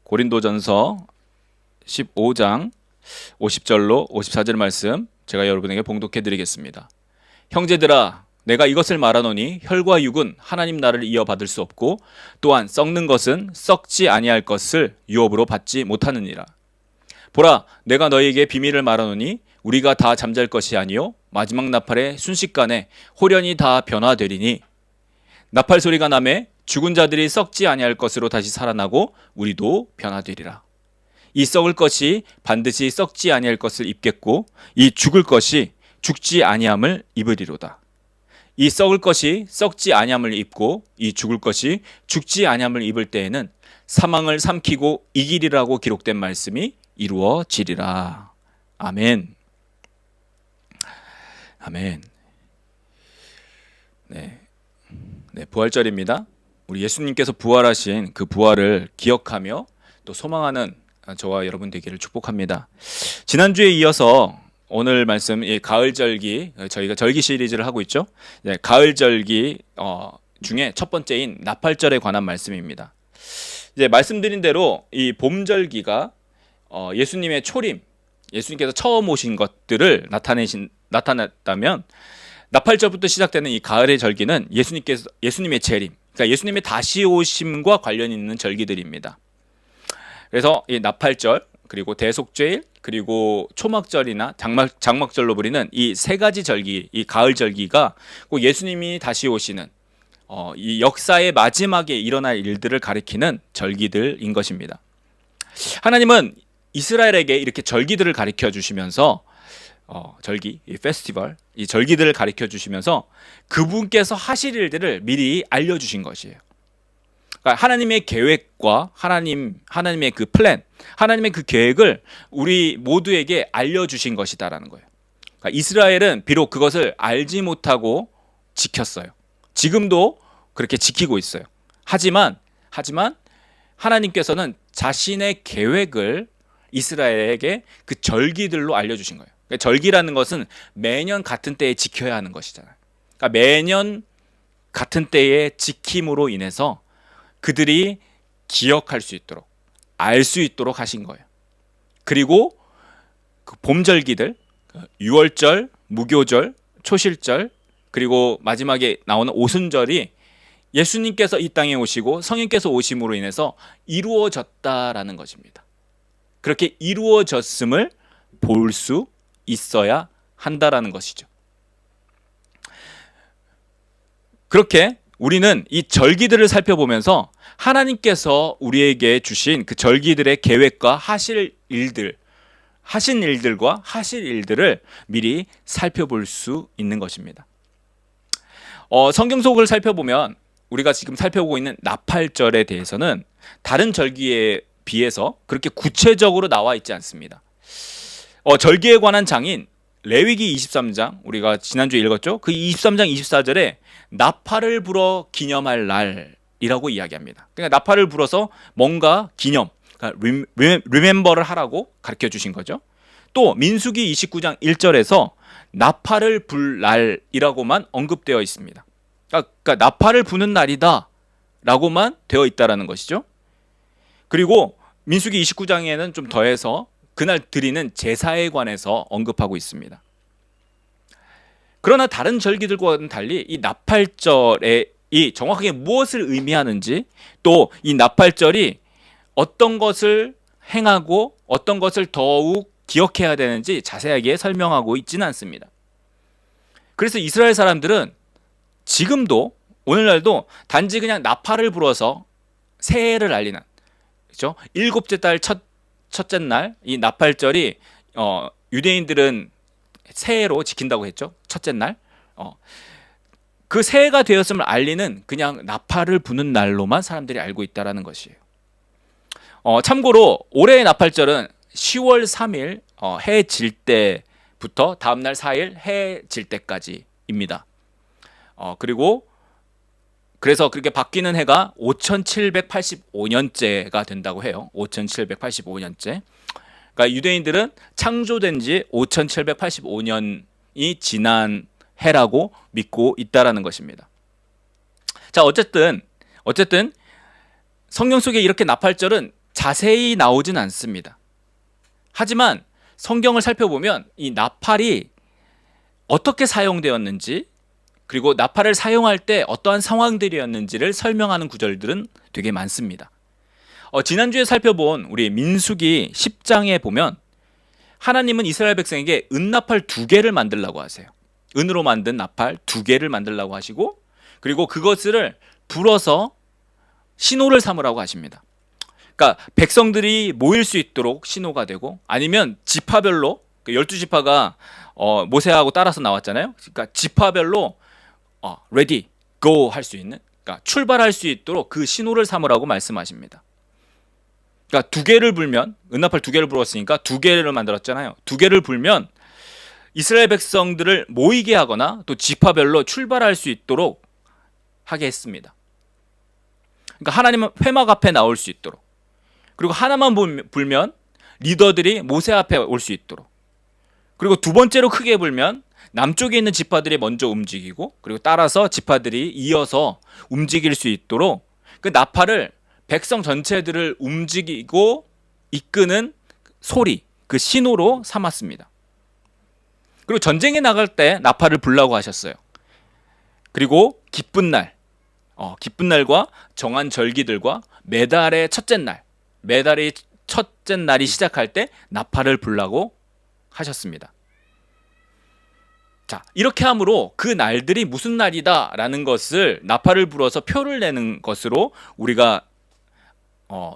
고린도전서 15장 50절로 54절 말씀 제가 여러분에게 봉독해 드리겠습니다. 형제들아, 내가 이것을 말하노니 혈과 육은 하나님 나라를 이어받을 수 없고 또한 썩는 것은 썩지 아니할 것을 유업으로 받지 못하느니라. 보라, 내가 너희에게 비밀을 말하노니 우리가 다 잠잘 것이 아니요 마지막 나팔의 순식간에 홀연히 다 변화되리니, 나팔 소리가 나매 죽은 자들이 썩지 아니할 것으로 다시 살아나고 우리도 변화되리라. 이 썩을 것이 반드시 썩지 아니할 것을 입겠고 이 죽을 것이 죽지 아니함을 입으리로다. 이 썩을 것이 썩지 아니함을 입고 이 죽을 것이 죽지 아니함을 입을 때에는 사망을 삼키고 이기리라고 기록된 말씀이 이루어지리라. 아멘. 아멘. 네, 부활절입니다. 우리 예수님께서 부활하신 그 부활을 기억하며 또 소망하는 저와 여러분 되기를 축복합니다. 지난주에 이어서 오늘 말씀, 가을절기, 저희가 절기 시리즈를 하고 있죠. 가을절기 중에 첫 번째인 나팔절에 관한 말씀입니다. 이제 말씀드린 대로 이 봄절기가 예수님의 초림, 예수님께서 처음 오신 것들을 나타냈다면, 나팔절부터 시작되는 이 가을의 절기는 예수님의 재림, 그러니까 예수님의 다시 오심과 관련 있는 절기들입니다. 그래서 이 나팔절, 그리고 대속죄일, 그리고 초막절이나 장막절로 부리는 이 세 가지 절기, 이 가을절기가 꼭 예수님이 다시 오시는 이 역사의 마지막에 일어날 일들을 가리키는 절기들인 것입니다. 하나님은 이스라엘에게 이렇게 절기들을 가리켜 주시면서 절기, 이 페스티벌, 이 절기들을 가리켜 주시면서 그분께서 하실 일들을 미리 알려주신 것이에요. 그러니까 하나님의 계획과 하나님의 그 플랜, 하나님의 그 계획을 우리 모두에게 알려주신 것이다라는 거예요. 그러니까 이스라엘은 비록 그것을 알지 못하고 지켰어요. 지금도 그렇게 지키고 있어요. 하지만 하나님께서는 자신의 계획을 이스라엘에게 그 절기들로 알려주신 거예요. 그러니까 절기라는 것은 매년 같은 때에 지켜야 하는 것이잖아요. 그러니까 매년 같은 때에 지킴으로 인해서 그들이 기억할 수 있도록, 알 수 있도록 하신 거예요. 그리고 그 봄절기들, 유월절, 무교절, 초실절, 그리고 마지막에 나오는 오순절이 예수님께서 이 땅에 오시고 성령께서 오심으로 인해서 이루어졌다라는 것입니다. 그렇게 이루어졌음을 볼 수 있어야 한다라는 것이죠. 그렇게 우리는 이 절기들을 살펴보면서 하나님께서 우리에게 주신 그 절기들의 계획과 하신 일들과 하실 일들을 미리 살펴볼 수 있는 것입니다. 성경 속을 살펴보면 우리가 지금 살펴보고 있는 나팔절에 대해서는 다른 절기에 비해서 그렇게 구체적으로 나와 있지 않습니다. 절기에 관한 장인 레위기 23장, 우리가 지난주에 읽었죠? 그 23장 24절에 나팔을 불어 기념할 날이라고 이야기합니다. 그러니까 나팔을 불어서 뭔가 기념, 그러니까 remember를 하라고 가르쳐 주신 거죠. 또 민수기 29장 1절에서 나팔을 불 날이라고만 언급되어 있습니다. 그러니까 나팔을 부는 날이다 라고만 되어 있다라는 것이죠. 그리고 민수기 29장에는 좀 더해서 그날 드리는 제사에 관해서 언급하고 있습니다. 그러나 다른 절기들과는 달리 이 나팔절이 정확하게 무엇을 의미하는지, 또 이 나팔절이 어떤 것을 행하고 어떤 것을 더욱 기억해야 되는지 자세하게 설명하고 있지는 않습니다. 그래서 이스라엘 사람들은 지금도, 오늘날도 단지 그냥 나팔을 불어서 새해를 알리는, 그렇죠? 일곱째 달 첫째 날, 이 나팔절이 유대인들은 새해로 지킨다고 했죠. 첫째 날. 그 새해가 되었음을 알리는 그냥 나팔을 부는 날로만 사람들이 알고 있다라는 것이에요. 참고로 올해의 나팔절은 10월 3일 해 질 때부터 다음날 4일 해 질 때까지입니다. 그래서 그렇게 바뀌는 해가 5785년째가 된다고 해요. 5785년째. 그러니까 유대인들은 창조된 지 5785년이 지난 해라고 믿고 있다라는 것입니다. 자, 어쨌든 성경 속에 이렇게 나팔절은 자세히 나오진 않습니다. 하지만 성경을 살펴보면 이 나팔이 어떻게 사용되었는지, 그리고 나팔을 사용할 때 어떠한 상황들이었는지를 설명하는 구절들은 되게 많습니다. 지난주에 살펴본 우리 민수기 10장에 보면 하나님은 이스라엘 백성에게 은나팔 2개를 만들라고 하세요. 은으로 만든 나팔 2개를 만들라고 하시고, 그리고 그것을 불어서 신호를 삼으라고 하십니다. 그러니까 백성들이 모일 수 있도록 신호가 되고, 아니면 지파별로 12지파가 모세하고 따라서 나왔잖아요. 그러니까 지파별로 ready, go 할 수 있는, 그러니까 출발할 수 있도록 그 신호를 삼으라고 말씀하십니다. 그러니까 2개를 불면, 은나팔 2개를 불었으니까 2개를 만들었잖아요. 2개를 불면 이스라엘 백성들을 모이게 하거나 또 지파별로 출발할 수 있도록 하게 했습니다. 그러니까 하나님은 회막 앞에 나올 수 있도록, 그리고 하나만 불면 리더들이 모세 앞에 올 수 있도록, 그리고 두 번째로 크게 불면 남쪽에 있는 지파들이 먼저 움직이고, 그리고 따라서 지파들이 이어서 움직일 수 있도록 그 나팔을 백성 전체들을 움직이고 이끄는 소리, 그 신호로 삼았습니다. 그리고 전쟁에 나갈 때 나팔을 불라고 하셨어요. 그리고 기쁜 날과 정한 절기들과 매달의 첫째 날, 매달의 첫째 날이 시작할 때 나팔을 불라고 하셨습니다. 자, 이렇게 함으로 그 날들이 무슨 날이다라는 것을 나팔을 불어서 표를 내는 것으로 우리가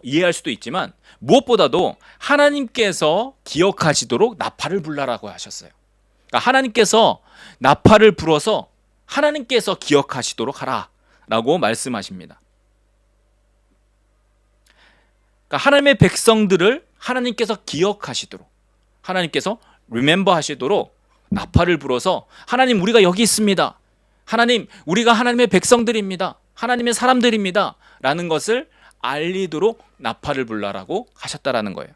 이해할 수도 있지만, 무엇보다도 하나님께서 기억하시도록 나팔을 불라라고 하셨어요. 그러니까 하나님께서 나팔을 불어서 하나님께서 기억하시도록 하라라고 말씀하십니다. 그러니까 하나님의 백성들을 하나님께서 기억하시도록, 하나님께서 remember 하시도록 나팔을 불어서, 하나님 우리가 여기 있습니다, 하나님 우리가 하나님의 백성들입니다, 하나님의 사람들입니다 라는 것을 알리도록 나팔을 불라라고 하셨다라는 거예요.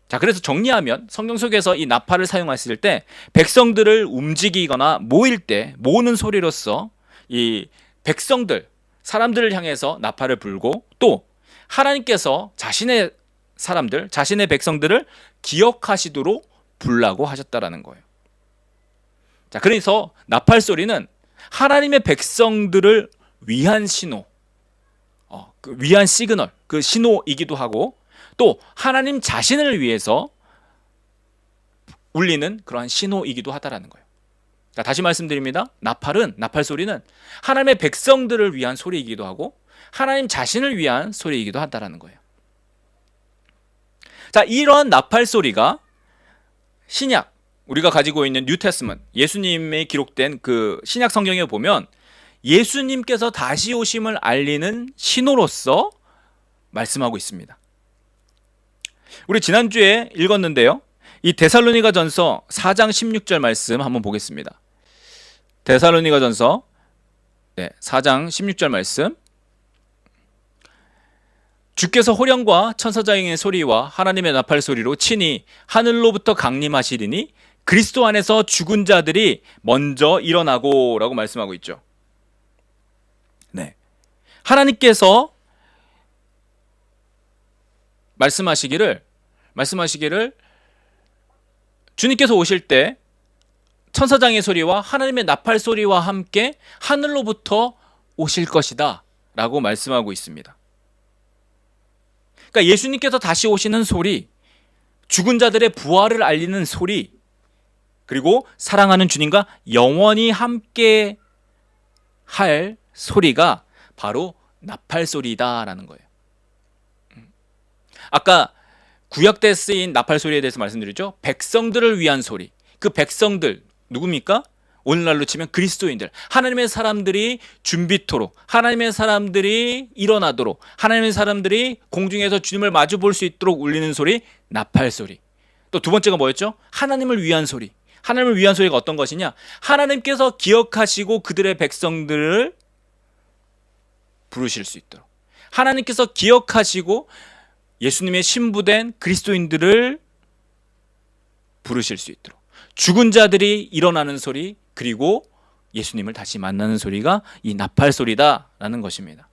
자, 그래서 정리하면 성경 속에서 이 나팔을 사용하실 때 백성들을 움직이거나 모일 때 모으는 소리로서 이 백성들, 사람들을 향해서 나팔을 불고, 또 하나님께서 자신의 사람들, 자신의 백성들을 기억하시도록 불라고 하셨다라는 거예요. 자, 그래서 나팔 소리는 하나님의 백성들을 위한 신호, 위한 시그널, 그 신호이기도 하고, 또 하나님 자신을 위해서 울리는 그러한 신호이기도 하다라는 거예요. 자, 다시 말씀드립니다. 나팔 소리는 하나님의 백성들을 위한 소리이기도 하고 하나님 자신을 위한 소리이기도 하다라는 거예요. 자, 이러한 나팔 소리가 신약, 우리가 가지고 있는 뉴테스먼트, 예수님의 기록된 그 신약 성경에 보면 예수님께서 다시 오심을 알리는 신호로서 말씀하고 있습니다. 우리 지난주에 읽었는데요, 이 데살로니가전서 4장 16절 말씀 한번 보겠습니다. 데살로니가전서 4장 16절 말씀. 주께서 호령과 천사장의 소리와 하나님의 나팔 소리로 친히 하늘로부터 강림하시리니 그리스도 안에서 죽은 자들이 먼저 일어나고 라고 말씀하고 있죠. 네, 하나님께서 말씀하시기를 주님께서 오실 때 천사장의 소리와 하나님의 나팔 소리와 함께 하늘로부터 오실 것이다 라고 말씀하고 있습니다. 그러니까 예수님께서 다시 오시는 소리, 죽은 자들의 부활을 알리는 소리, 그리고 사랑하는 주님과 영원히 함께 할 소리가 바로 나팔 소리다라는 거예요. 아까 구약 때 쓰인 나팔 소리에 대해서 말씀드렸죠. 백성들을 위한 소리. 그 백성들 누굽니까? 오늘날로 치면 그리스도인들, 하나님의 사람들이 준비토록, 하나님의 사람들이 일어나도록, 하나님의 사람들이 공중에서 주님을 마주 볼 수 있도록 울리는 소리, 나팔 소리. 또 두 번째가 뭐였죠? 하나님을 위한 소리. 하나님을 위한 소리가 어떤 것이냐? 하나님께서 기억하시고 그들의 백성들을 부르실 수 있도록, 하나님께서 기억하시고 예수님의 신부된 그리스도인들을 부르실 수 있도록, 죽은 자들이 일어나는 소리, 그리고 예수님을 다시 만나는 소리가 이 나팔 소리다라는 것입니다.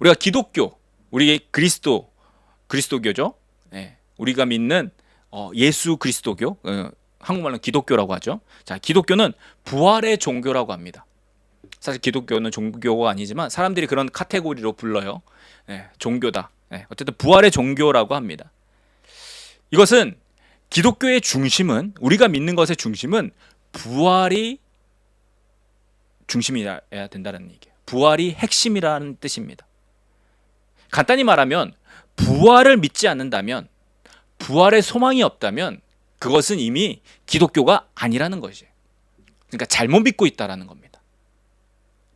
우리가 기독교, 우리 그리스도 그리스도교죠. 예, 우리가 믿는 예수 그리스도교, 한국말로 기독교라고 하죠. 자, 기독교는 부활의 종교라고 합니다. 사실 기독교는 종교가 아니지만 사람들이 그런 카테고리로 불러요. 예, 종교다. 예, 어쨌든 부활의 종교라고 합니다. 이것은 기독교의 중심은, 우리가 믿는 것의 중심은 부활이 중심이어야 된다는 얘기예요. 부활이 핵심이라는 뜻입니다. 간단히 말하면 부활을 믿지 않는다면, 부활의 소망이 없다면 그것은 이미 기독교가 아니라는 것이에요. 그러니까 잘못 믿고 있다라는 겁니다.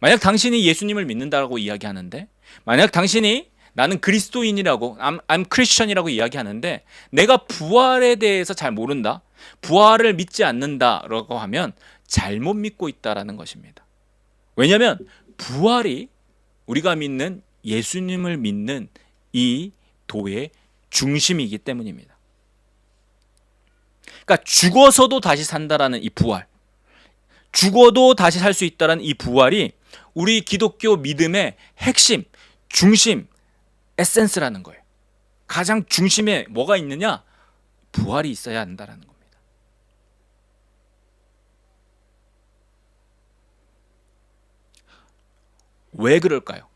만약 당신이 예수님을 믿는다고 이야기하는데, 만약 당신이 나는 그리스도인이라고, I'm Christian이라고 이야기하는데 내가 부활에 대해서 잘 모른다, 부활을 믿지 않는다라고 하면 잘못 믿고 있다라는 것입니다. 왜냐하면 부활이 우리가 믿는 예수님을 믿는 이 도의 중심이기 때문입니다. 그러니까 죽어서도 다시 산다라는 이 부활, 죽어도 다시 살 수 있다라는 이 부활이 우리 기독교 믿음의 핵심, 중심, 에센스라는 거예요. 가장 중심에 뭐가 있느냐? 부활이 있어야 한다라는 겁니다. 왜 그럴까요?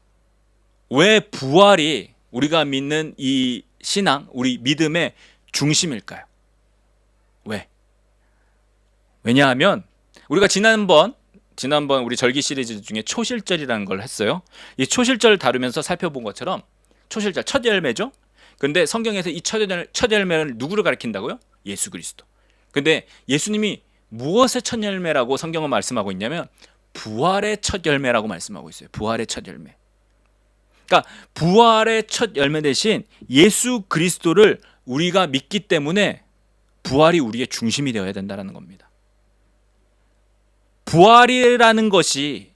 왜 부활이 우리가 믿는 이 신앙, 우리 믿음의 중심일까요? 왜? 왜냐하면 우리가 지난번 우리 절기 시리즈 중에 초실절이라는 걸 했어요. 이 초실절 다루면서 살펴본 것처럼 초실절, 첫 열매죠. 근데 성경에서 이 첫 열매는 누구를 가리킨다고요? 예수 그리스도. 근데 예수님이 무엇의 첫 열매라고 성경은 말씀하고 있냐면 부활의 첫 열매라고 말씀하고 있어요. 부활의 첫 열매. 그러니까 부활의 첫 열매 대신 예수 그리스도를 우리가 믿기 때문에 부활이 우리의 중심이 되어야 된다는 겁니다. 부활이라는 것이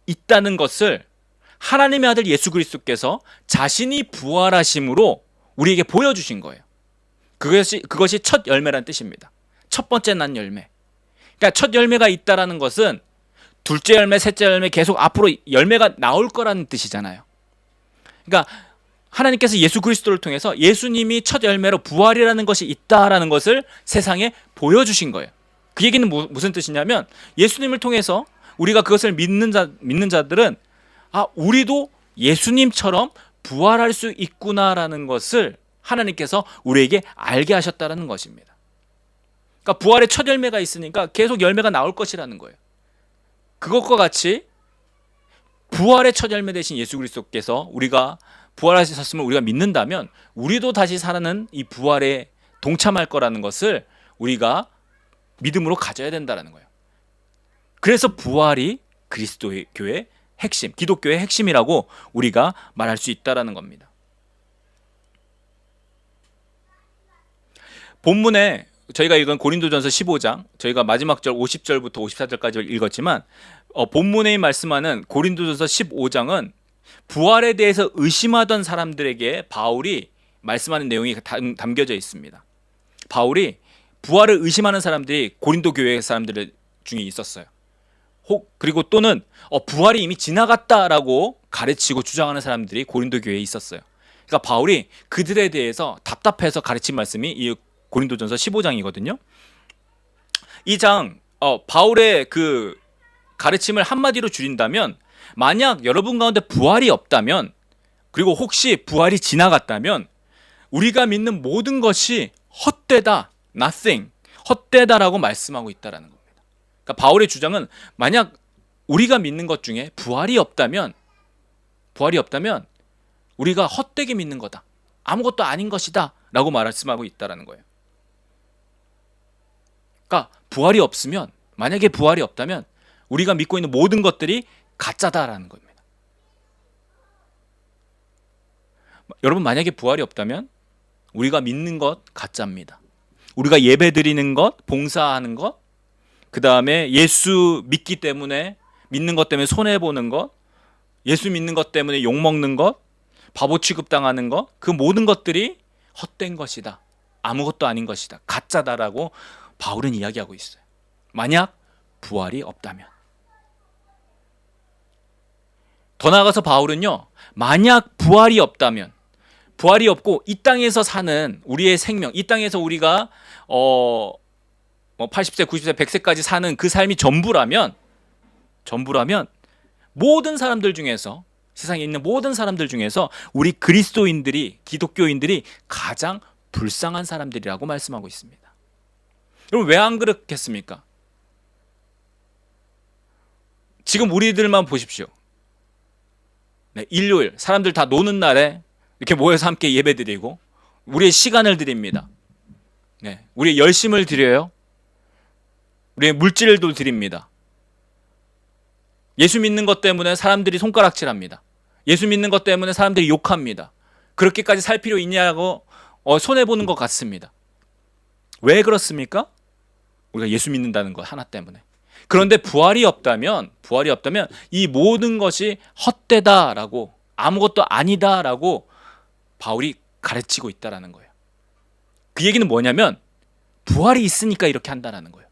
있다는 것을 하나님의 아들 예수 그리스도께서 자신이 부활하심으로 우리에게 보여주신 거예요. 그것이 첫 열매라는 뜻입니다. 첫 번째 난 열매. 그러니까 첫 열매가 있다라는 것은 둘째 열매, 셋째 열매 계속 앞으로 열매가 나올 거라는 뜻이잖아요. 그러니까 하나님께서 예수 그리스도를 통해서 예수님이 첫 열매로 부활이라는 것이 있다라는 것을 세상에 보여주신 거예요. 그 얘기는 무슨 뜻이냐면 예수님을 통해서 우리가 그것을 믿는 자들은 우리도 예수님처럼 부활할 수 있구나라는 것을 하나님께서 우리에게 알게 하셨다는 것입니다. 그러니까 부활의 첫 열매가 있으니까 계속 열매가 나올 것이라는 거예요. 그것과 같이 부활의 첫 열매 되신 예수 그리스도께서 우리가 부활하셨음을 우리가 믿는다면 우리도 다시 살아나는 이 부활에 동참할 거라는 것을 우리가 믿음으로 가져야 된다는 거예요. 그래서 부활이 그리스도의 교회의 핵심, 기독교의 핵심이라고 우리가 말할 수 있다는 겁니다. 본문에 저희가 읽은 고린도전서 15장, 저희가 마지막 절 50절부터 54절까지 읽었지만 본문에 말씀하는 고린도전서 15장은 부활에 대해서 의심하던 사람들에게 바울이 말씀하는 내용이 담겨져 있습니다. 바울이 부활을 의심하는 사람들이 고린도 교회 사람들 중에 있었어요. 그리고 또는 부활이 이미 지나갔다라고 가르치고 주장하는 사람들이 고린도 교회에 있었어요. 그러니까 바울이 그들에 대해서 답답해서 가르친 말씀이 이 고린도전서 15장이거든요. 이 장 바울의 그 가르침을 한마디로 줄인다면, 만약 여러분 가운데 부활이 없다면, 그리고 혹시 부활이 지나갔다면 우리가 믿는 모든 것이 헛되다, nothing, 헛되다라고 말씀하고 있다라는 겁니다. 그러니까 바울의 주장은 만약 우리가 믿는 것 중에 부활이 없다면 우리가 헛되게 믿는 거다, 아무것도 아닌 것이다 라고 말씀하고 있다라는 거예요. 그러니까 부활이 없으면, 만약에 부활이 없다면 우리가 믿고 있는 모든 것들이 가짜다라는 겁니다. 여러분, 만약에 부활이 없다면 우리가 믿는 것 가짜입니다. 우리가 예배 드리는 것, 봉사하는 것, 그 다음에 예수 믿기 때문에, 믿는 것 때문에 손해보는 것, 예수 믿는 것 때문에 욕먹는 것, 바보 취급당하는 것, 그 모든 것들이 헛된 것이다, 아무것도 아닌 것이다, 가짜다라고 바울은 이야기하고 있어요. 만약 부활이 없다면. 더 나아가서 바울은요, 만약 부활이 없다면, 부활이 없고 이 땅에서 사는 우리의 생명, 이 땅에서 우리가 80세, 90세, 100세까지 사는 그 삶이 전부라면 모든 사람들 중에서, 세상에 있는 모든 사람들 중에서 우리 그리스도인들이, 기독교인들이 가장 불쌍한 사람들이라고 말씀하고 있습니다. 여러분, 왜 안 그렇겠습니까? 지금 우리들만 보십시오. 네, 일요일 사람들 다 노는 날에 이렇게 모여서 함께 예배드리고 우리의 시간을 드립니다. 네, 우리의 열심을 드려요. 우리의 물질도 드립니다. 예수 믿는 것 때문에 사람들이 손가락질합니다. 예수 믿는 것 때문에 사람들이 욕합니다. 그렇게까지 살 필요 있냐고 손해보는 것 같습니다. 왜 그렇습니까? 우리가 예수 믿는다는 것 하나 때문에. 그런데 부활이 없다면 이 모든 것이 헛되다라고, 아무것도 아니다라고 바울이 가르치고 있다라는 거예요. 그 얘기는 뭐냐면 부활이 있으니까 이렇게 한다라는 거예요.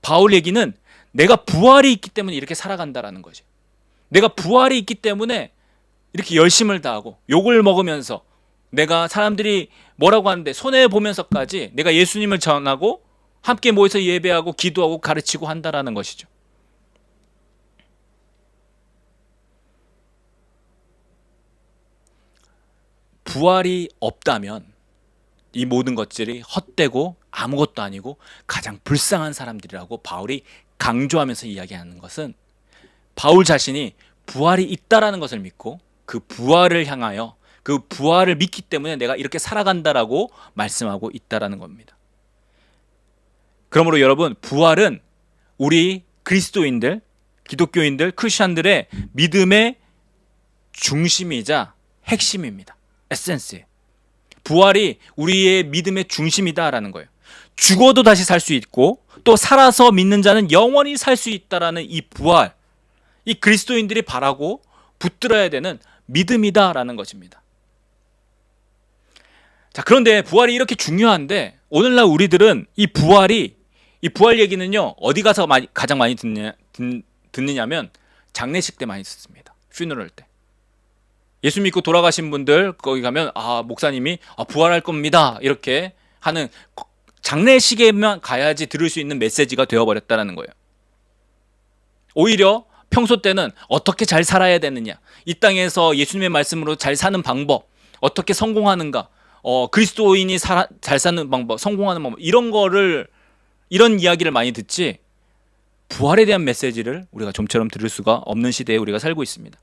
바울 얘기는 내가 부활이 있기 때문에 이렇게 살아간다라는 거죠. 내가 부활이 있기 때문에 이렇게 열심을 다하고 욕을 먹으면서, 내가 사람들이 뭐라고 하는데 손해보면서까지 내가 예수님을 전하고 함께 모여서 예배하고 기도하고 가르치고 한다라는 것이죠. 부활이 없다면 이 모든 것들이 헛되고 아무것도 아니고 가장 불쌍한 사람들이라고 바울이 강조하면서 이야기하는 것은, 바울 자신이 부활이 있다라는 것을 믿고 그 부활을 향하여, 그 부활을 믿기 때문에 내가 이렇게 살아간다라고 말씀하고 있다라는 겁니다. 그러므로 여러분, 부활은 우리 그리스도인들, 기독교인들, 크리스천들의 믿음의 중심이자 핵심입니다. 에센스예요. 부활이 우리의 믿음의 중심이다라는 거예요. 죽어도 다시 살 수 있고 또 살아서 믿는 자는 영원히 살 수 있다라는 이 부활, 이 그리스도인들이 바라고 붙들어야 되는 믿음이다라는 것입니다. 자, 그런데 부활이 이렇게 중요한데 오늘날 우리들은 이 부활 얘기는요 어디 가서 가장 많이 듣느냐면 장례식 때 많이 듣습니다. 퓨너럴 때. 예수 믿고 돌아가신 분들 거기 가면 목사님이 부활할 겁니다 이렇게 하는, 장례식에만 가야지 들을 수 있는 메시지가 되어버렸다는 거예요. 오히려 평소 때는 어떻게 잘 살아야 되느냐, 이 땅에서 예수님의 말씀으로 잘 사는 방법, 어떻게 성공하는가, 그리스도인이 잘 사는 방법, 성공하는 방법, 이런 이야기를 많이 듣지, 부활에 대한 메시지를 우리가 좀처럼 들을 수가 없는 시대에 우리가 살고 있습니다.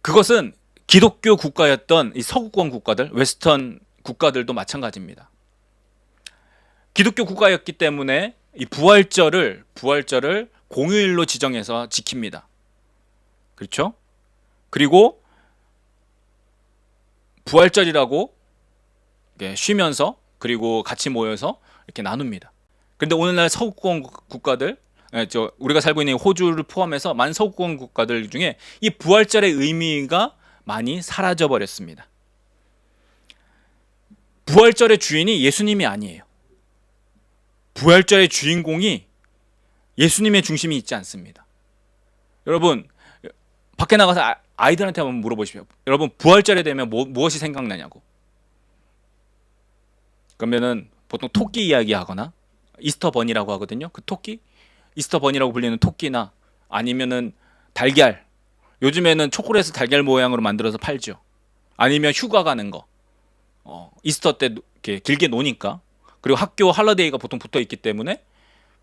그것은 기독교 국가였던 이 서구권 국가들, 웨스턴 국가들도 마찬가지입니다. 기독교 국가였기 때문에 이 부활절을 공휴일로 지정해서 지킵니다. 그렇죠? 그리고 부활절이라고 쉬면서 그리고 같이 모여서 이렇게 나눕니다. 그런데 오늘날 서구권 국가들, 우리가 살고 있는 호주를 포함해서 많은 서구권 국가들 중에 이 부활절의 의미가 많이 사라져 버렸습니다. 부활절의 주인이 예수님이 아니에요. 부활절의 주인공이 예수님의 중심이 있지 않습니다. 여러분, 밖에 나가서 아이들한테 한번 물어보십시오. 여러분, 부활절에 되면 무엇이 생각나냐고. 그러면은 보통 토끼 이야기 하거나 이스터 버니라고 하거든요. 그 토끼, 이스터 버니라고 불리는 토끼나 아니면은 달걀, 요즘에는 초콜릿을 달걀 모양으로 만들어서 팔죠. 아니면 휴가 가는 거, 이스터 때 이렇게 길게 노니까, 그리고 학교 할러데이가 보통 붙어 있기 때문에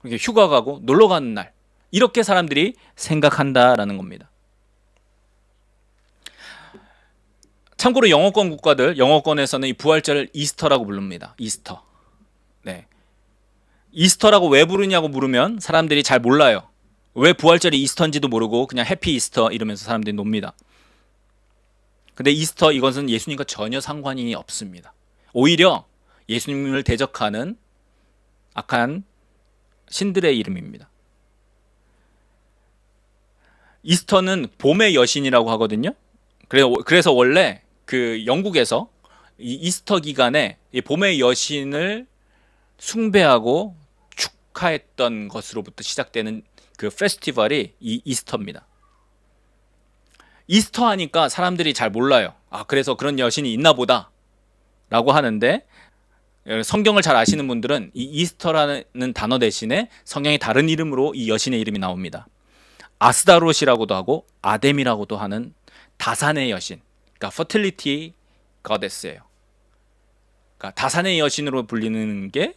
이렇게 휴가 가고 놀러 가는 날, 이렇게 사람들이 생각한다라는 겁니다. 참고로 영어권 국가들, 영어권에서는 이 부활절을 이스터라고 부릅니다. 이스터. 네. 이스터라고 왜 부르냐고 물으면 사람들이 잘 몰라요. 왜 부활절이 이스터인지도 모르고 그냥 해피 이스터 이러면서 사람들이 놉니다. 근데 이스터, 이것은 예수님과 전혀 상관이 없습니다. 오히려 예수님을 대적하는 악한 신들의 이름입니다. 이스터는 봄의 여신이라고 하거든요. 그래서 원래 그 영국에서 이 이스터 기간에 이 봄의 여신을 숭배하고 축하했던 것으로부터 시작되는 그 페스티벌이 이 이스터입니다. 이스터 하니까 사람들이 잘 몰라요. 아, 그래서 그런 여신이 있나 보다 라고 하는데, 성경을 잘 아시는 분들은 이 이스터라는 단어 대신에 성경의 다른 이름으로 이 여신의 이름이 나옵니다. 아스다롯이라고도 하고 아뎀이라고도 하는 다산의 여신, 그러니까 fertility goddess예요. 그러니까 다산의 여신으로 불리는 게,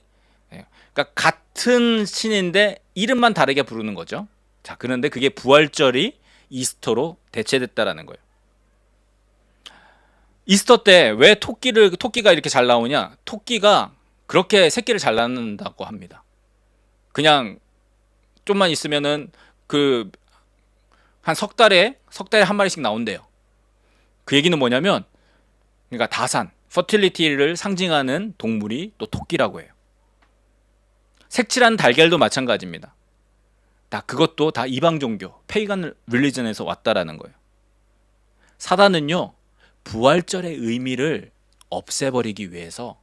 그러니까 같은 신인데 이름만 다르게 부르는 거죠. 자, 그런데 그게 부활절이 이스터로 대체됐다라는 거예요. 이스터 때 왜 토끼가 이렇게 잘 나오냐? 토끼가 그렇게 새끼를 잘 낳는다고 합니다. 그냥 좀만 있으면은 그 한 석 달에 한 마리씩 나온대요. 그 얘기는 뭐냐면, 그러니까 다산, 퍼틸리티를 상징하는 동물이 또 토끼라고 해요. 색칠한 달걀도 마찬가지입니다. 그것도 다 이방 종교, 페이간 릴리전에서 왔다라는 거예요. 사단은요, 부활절의 의미를 없애버리기 위해서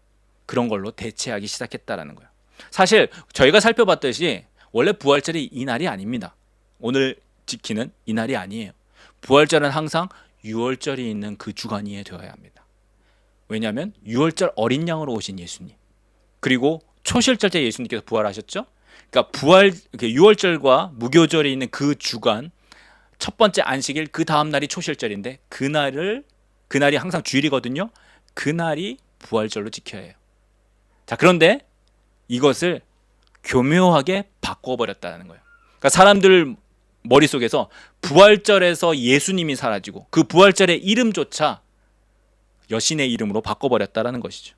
그런 걸로 대체하기 시작했다라는 거예요. 사실 저희가 살펴봤듯이 원래 부활절이 이 날이 아닙니다. 오늘 지키는 이 날이 아니에요. 부활절은 항상 6월절이 있는 그 주간이 되어야 합니다. 왜냐하면 6월절 어린 양으로 오신 예수님, 그리고 초실절 때 예수님께서 부활하셨죠. 그러니까 6월절과 무교절이 있는 그 주간, 첫 번째 안식일, 그 다음 날이 초실절인데 그날이 항상 주일이거든요. 그날이 부활절로 지켜야 해요. 자, 그런데 이것을 교묘하게 바꿔버렸다는 거예요. 그러니까 사람들 머릿속에서 부활절에서 예수님이 사라지고 그 부활절의 이름조차 여신의 이름으로 바꿔버렸다는 것이죠.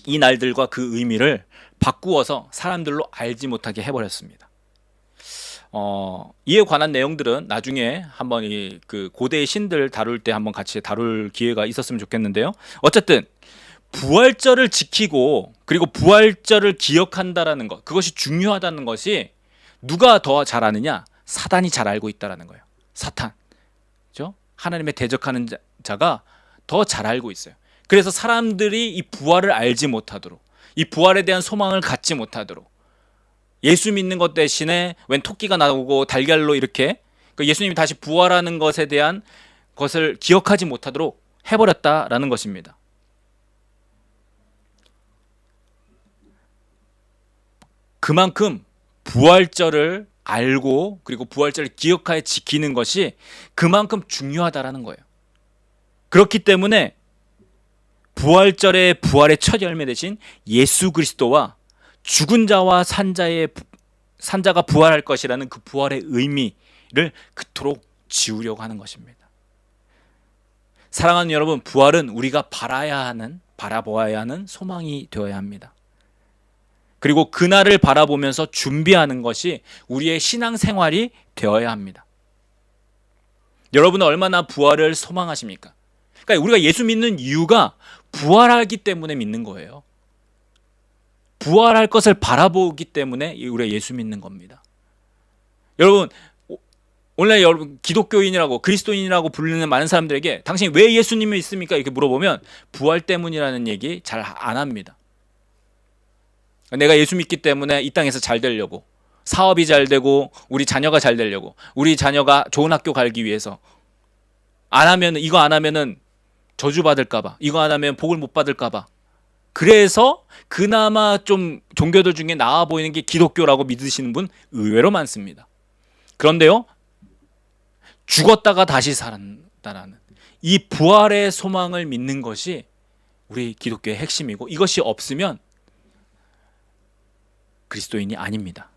이 날들과 그 의미를 바꾸어서 사람들로 알지 못하게 해버렸습니다. 이에 관한 내용들은 나중에 한번 그 고대의 신들 다룰 때 한번 같이 다룰 기회가 있었으면 좋겠는데요. 어쨌든 부활절을 지키고 그리고 부활절을 기억한다라는 것, 그것이 중요하다는 것이 누가 더 잘 아느냐? 사단이 잘 알고 있다라는 거예요. 사탄, 그렇죠? 하나님의 대적하는 자가 더 잘 알고 있어요. 그래서 사람들이 이 부활을 알지 못하도록, 이 부활에 대한 소망을 갖지 못하도록, 예수 믿는 것 대신에 웬 토끼가 나오고 달걀로 이렇게 예수님이 다시 부활하는 것에 대한 것을 기억하지 못하도록 해버렸다라는 것입니다. 그만큼 부활절을 알고 그리고 부활절을 기억하여 지키는 것이 그만큼 중요하다라는 거예요. 그렇기 때문에 부활절의 부활의 첫 열매 대신 예수 그리스도와 죽은 자와 산자가 부활할 것이라는 그 부활의 의미를 그토록 지우려고 하는 것입니다. 사랑하는 여러분, 부활은 우리가 바라보아야 하는 소망이 되어야 합니다. 그리고 그날을 바라보면서 준비하는 것이 우리의 신앙생활이 되어야 합니다. 여러분은 얼마나 부활을 소망하십니까? 그러니까 우리가 예수 믿는 이유가 부활하기 때문에 믿는 거예요. 부활할 것을 바라보기 때문에 우리가 예수 믿는 겁니다. 여러분, 오늘 여러분 기독교인이라고 그리스도인이라고 부르는 많은 사람들에게 당신이 왜 예수님을 믿습니까? 이렇게 물어보면 부활 때문이라는 얘기 잘 안 합니다. 내가 예수 믿기 때문에 이 땅에서 잘 되려고, 사업이 잘 되고 우리 자녀가 잘 되려고, 우리 자녀가 좋은 학교 가기 위해서, 이거 안 하면은 저주 받을까 봐, 이거 안 하면 복을 못 받을까 봐, 그래서 그나마 좀 종교들 중에 나아 보이는 게 기독교라고 믿으시는 분 의외로 많습니다. 그런데요, 죽었다가 다시 살았다라는 이 부활의 소망을 믿는 것이 우리 기독교의 핵심이고, 이것이 없으면 그리스도인이 아닙니다.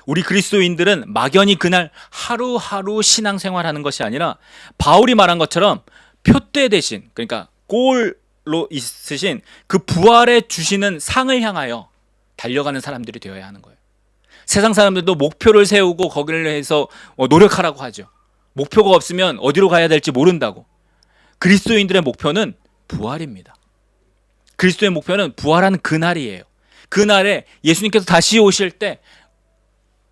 우리 그리스도인들은 막연히 그날 하루하루 신앙생활하는 것이 아니라 바울이 말한 것처럼 표대 대신, 그러니까 골로 있으신 그 부활에 주시는 상을 향하여 달려가는 사람들이 되어야 하는 거예요. 세상 사람들도 목표를 세우고 거기를 해서 노력하라고 하죠. 목표가 없으면 어디로 가야 될지 모른다고. 그리스도인들의 목표는 부활입니다. 그리스도의 목표는 부활하는 그날이에요. 그날에 예수님께서 다시 오실 때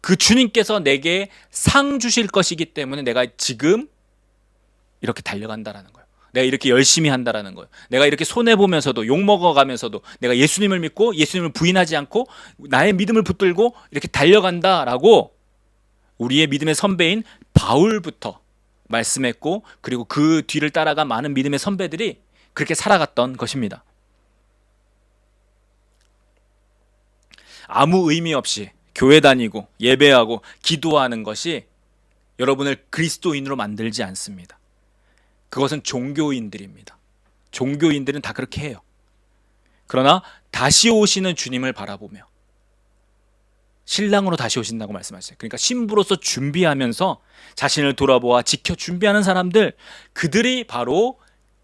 그 주님께서 내게 상 주실 것이기 때문에 내가 지금 이렇게 달려간다라는 거예요. 내가 이렇게 열심히 한다라는 거예요. 내가 이렇게 손해보면서도 욕먹어가면서도 내가 예수님을 믿고 예수님을 부인하지 않고 나의 믿음을 붙들고 이렇게 달려간다라고 우리의 믿음의 선배인 바울부터 말씀했고, 그리고 그 뒤를 따라간 많은 믿음의 선배들이 그렇게 살아갔던 것입니다. 아무 의미 없이 교회 다니고 예배하고 기도하는 것이 여러분을 그리스도인으로 만들지 않습니다. 그것은 종교인들입니다. 종교인들은 다 그렇게 해요. 그러나 다시 오시는 주님을 바라보며 신랑으로 다시 오신다고 말씀하셨어요. 그러니까 신부로서 준비하면서 자신을 돌아보아 지켜 준비하는 사람들, 그들이 바로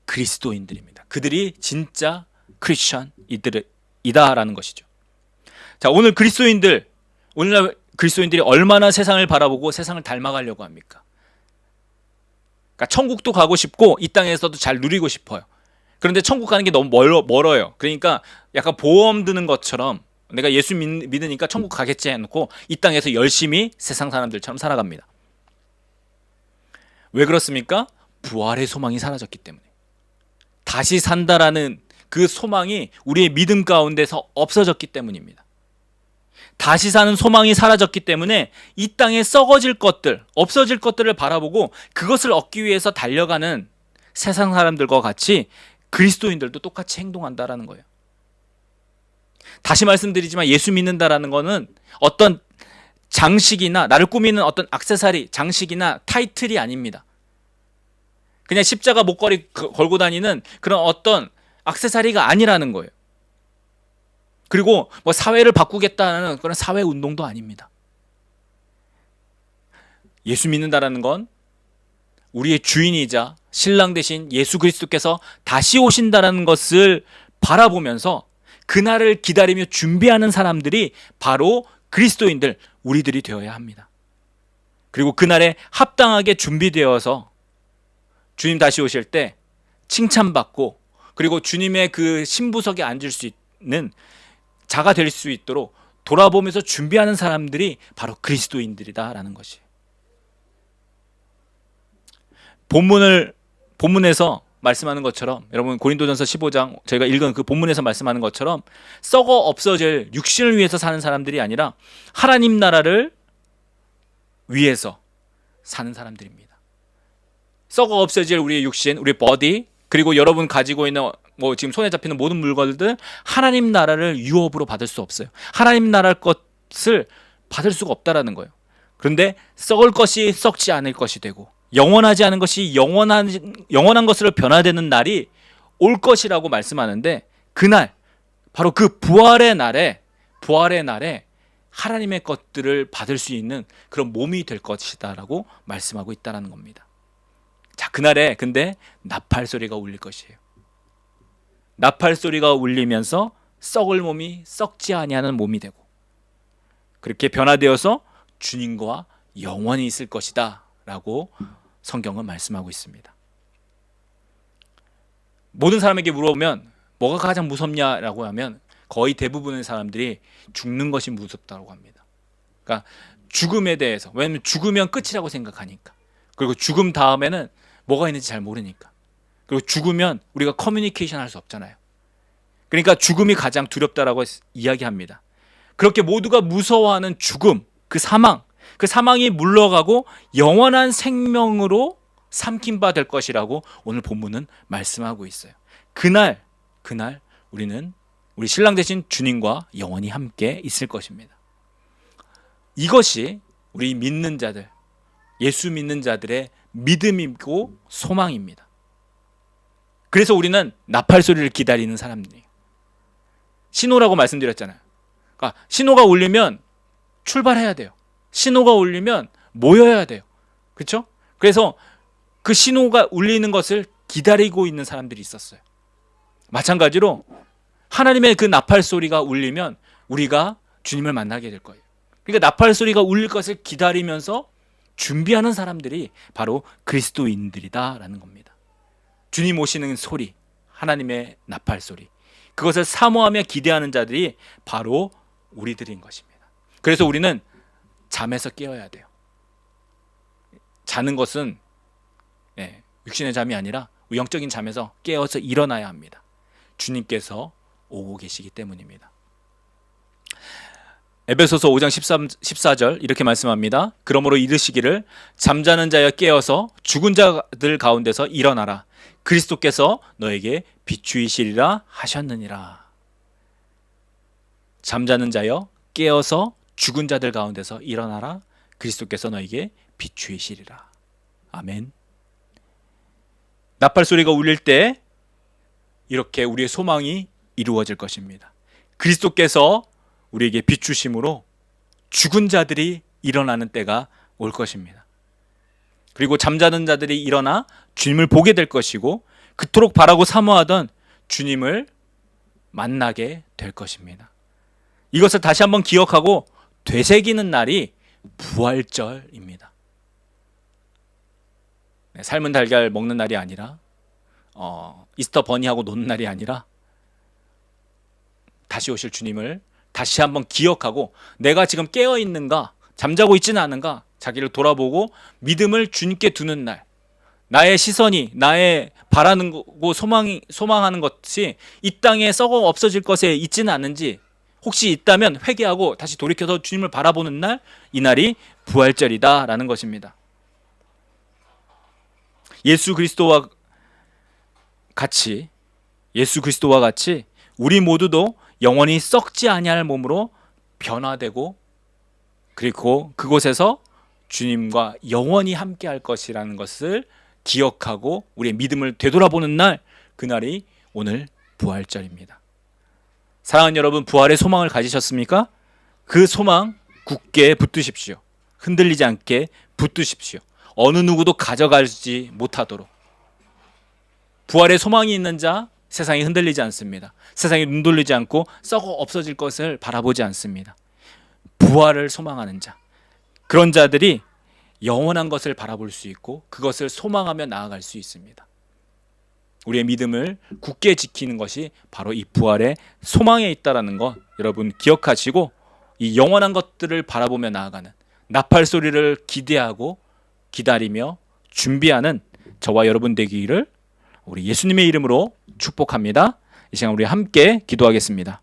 그리스도인들입니다. 그들이 진짜 크리스천이다라는 것이죠. 자, 오늘날 그리스도인들이 얼마나 세상을 바라보고 세상을 닮아가려고 합니까? 그러니까 천국도 가고 싶고 이 땅에서도 잘 누리고 싶어요. 그런데 천국 가는 게 너무 멀어요. 그러니까 약간 보험 드는 것처럼 내가 예수 믿으니까 천국 가겠지 해놓고 이 땅에서 열심히 세상 사람들처럼 살아갑니다. 왜 그렇습니까? 부활의 소망이 사라졌기 때문에. 다시 산다라는 그 소망이 우리의 믿음 가운데서 없어졌기 때문입니다. 다시 사는 소망이 사라졌기 때문에 이 땅에 썩어질 것들, 없어질 것들을 바라보고 그것을 얻기 위해서 달려가는 세상 사람들과 같이 그리스도인들도 똑같이 행동한다라는 거예요. 다시 말씀드리지만 예수 믿는다라는 거는 어떤 장식이나 나를 꾸미는 어떤 액세서리, 장식이나 타이틀이 아닙니다. 그냥 십자가 목걸이 걸고 다니는 그런 어떤 액세서리가 아니라는 거예요. 그리고 뭐 사회를 바꾸겠다는 그런 사회 운동도 아닙니다. 예수 믿는다라는 건 우리의 주인이자 신랑 되신 예수 그리스도께서 다시 오신다라는 것을 바라보면서 그날을 기다리며 준비하는 사람들이 바로 그리스도인들, 우리들이 되어야 합니다. 그리고 그날에 합당하게 준비되어서 주님 다시 오실 때 칭찬받고, 그리고 주님의 그 신부석에 앉을 수 있는 자가 될 수 있도록 돌아보면서 준비하는 사람들이 바로 그리스도인들이다라는 것이에요. 본문에서 말씀하는 것처럼, 여러분 고린도전서 15장 저희가 읽은 그 본문에서 말씀하는 것처럼 썩어 없어질 육신을 위해서 사는 사람들이 아니라 하나님 나라를 위해서 사는 사람들입니다. 썩어 없어질 우리의 육신, 우리 버디, 그리고 여러분 가지고 있는 뭐 지금 손에 잡히는 모든 물건들, 하나님 나라를 유업으로 받을 수 없어요. 하나님 나라 것을 받을 수가 없다라는 거예요. 그런데 썩을 것이 썩지 않을 것이 되고 영원하지 않은 것이 영원한 것으로 변화되는 날이 올 것이라고 말씀하는데, 그날 바로 그 부활의 날에 하나님의 것들을 받을 수 있는 그런 몸이 될 것이다라고 말씀하고 있다라는 겁니다. 자, 그날에 근데 나팔 소리가 울릴 것이에요. 나팔 소리가 울리면서 썩을 몸이 썩지 아니하는 몸이 되고 그렇게 변화되어서 주님과 영원히 있을 것이다 라고 성경은 말씀하고 있습니다. 모든 사람에게 물어보면 뭐가 가장 무섭냐라고 하면 거의 대부분의 사람들이 죽는 것이 무섭다고 합니다. 그러니까 죽음에 대해서, 왜냐하면 죽으면 끝이라고 생각하니까, 그리고 죽음 다음에는 뭐가 있는지 잘 모르니까, 그리고 죽으면 우리가 커뮤니케이션 할 수 없잖아요. 그러니까 죽음이 가장 두렵다라고 이야기합니다. 그렇게 모두가 무서워하는 죽음, 그 사망이 물러가고 영원한 생명으로 삼킨 바 될 것이라고 오늘 본문은 말씀하고 있어요. 그날 우리는 우리 신랑 되신 주님과 영원히 함께 있을 것입니다. 이것이 우리 믿는 자들, 예수 믿는 자들의 믿음이고 소망입니다. 그래서 우리는 나팔 소리를 기다리는 사람들이에요. 신호라고 말씀드렸잖아요. 그러니까 신호가 울리면 출발해야 돼요. 신호가 울리면 모여야 돼요. 그렇죠? 그래서 그 신호가 울리는 것을 기다리고 있는 사람들이 있었어요. 마찬가지로 하나님의 그 나팔 소리가 울리면 우리가 주님을 만나게 될 거예요. 그러니까 나팔 소리가 울릴 것을 기다리면서 준비하는 사람들이 바로 그리스도인들이다라는 겁니다. 주님 오시는 소리, 하나님의 나팔 소리, 그것을 사모하며 기대하는 자들이 바로 우리들인 것입니다. 그래서 우리는 잠에서 깨어야 돼요. 자는 것은 육신의 잠이 아니라 영적인 잠에서 깨어서 일어나야 합니다. 주님께서 오고 계시기 때문입니다. 에베소서 5장 14절 이렇게 말씀합니다. 그러므로 이르시기를 잠자는 자여 깨어서 죽은 자들 가운데서 일어나라. 그리스도께서 너에게 비추이시리라 하셨느니라. 잠자는 자여 깨어서 죽은 자들 가운데서 일어나라. 그리스도께서 너에게 비추이시리라. 아멘. 나팔 소리가 울릴 때 이렇게 우리의 소망이 이루어질 것입니다. 그리스도께서 우리에게 비추심으로 죽은 자들이 일어나는 때가 올 것입니다. 그리고 잠자는 자들이 일어나 주님을 보게 될 것이고 그토록 바라고 사모하던 주님을 만나게 될 것입니다. 이것을 다시 한번 기억하고 되새기는 날이 부활절입니다. 삶은 달걀 먹는 날이 아니라 이스터 버니하고 노는 날이 아니라 다시 오실 주님을 다시 한번 기억하고 내가 지금 깨어있는가 잠자고 있지는 않은가 자기를 돌아보고 믿음을 주님께 두는 날, 나의 시선이 나의 바라는 거고 소망하는 것이 이 땅에 썩어 없어질 것에 있지는 않은지 혹시 있다면 회개하고 다시 돌이켜서 주님을 바라보는 날, 이 날이 부활절이다라는 것입니다. 예수 그리스도와 같이 우리 모두도 영원히 썩지 아니할 몸으로 변화되고 그리고 그곳에서 주님과 영원히 함께할 것이라는 것을 기억하고 우리의 믿음을 되돌아보는 날, 그날이 오늘 부활절입니다. 사랑하는 여러분, 부활의 소망을 가지셨습니까? 그 소망 굳게 붙드십시오. 흔들리지 않게 붙드십시오. 어느 누구도 가져가지 못하도록. 부활의 소망이 있는 자 세상이 흔들리지 않습니다. 세상이 눈 돌리지 않고 썩어 없어질 것을 바라보지 않습니다. 부활을 소망하는 자, 그런 자들이 영원한 것을 바라볼 수 있고 그것을 소망하며 나아갈 수 있습니다. 우리의 믿음을 굳게 지키는 것이 바로 이 부활의 소망에 있다는 것 여러분 기억하시고 이 영원한 것들을 바라보며 나아가는 나팔 소리를 기대하고 기다리며 준비하는 저와 여러분 되기를 우리 예수님의 이름으로 축복합니다. 이 시간 우리 함께 기도하겠습니다.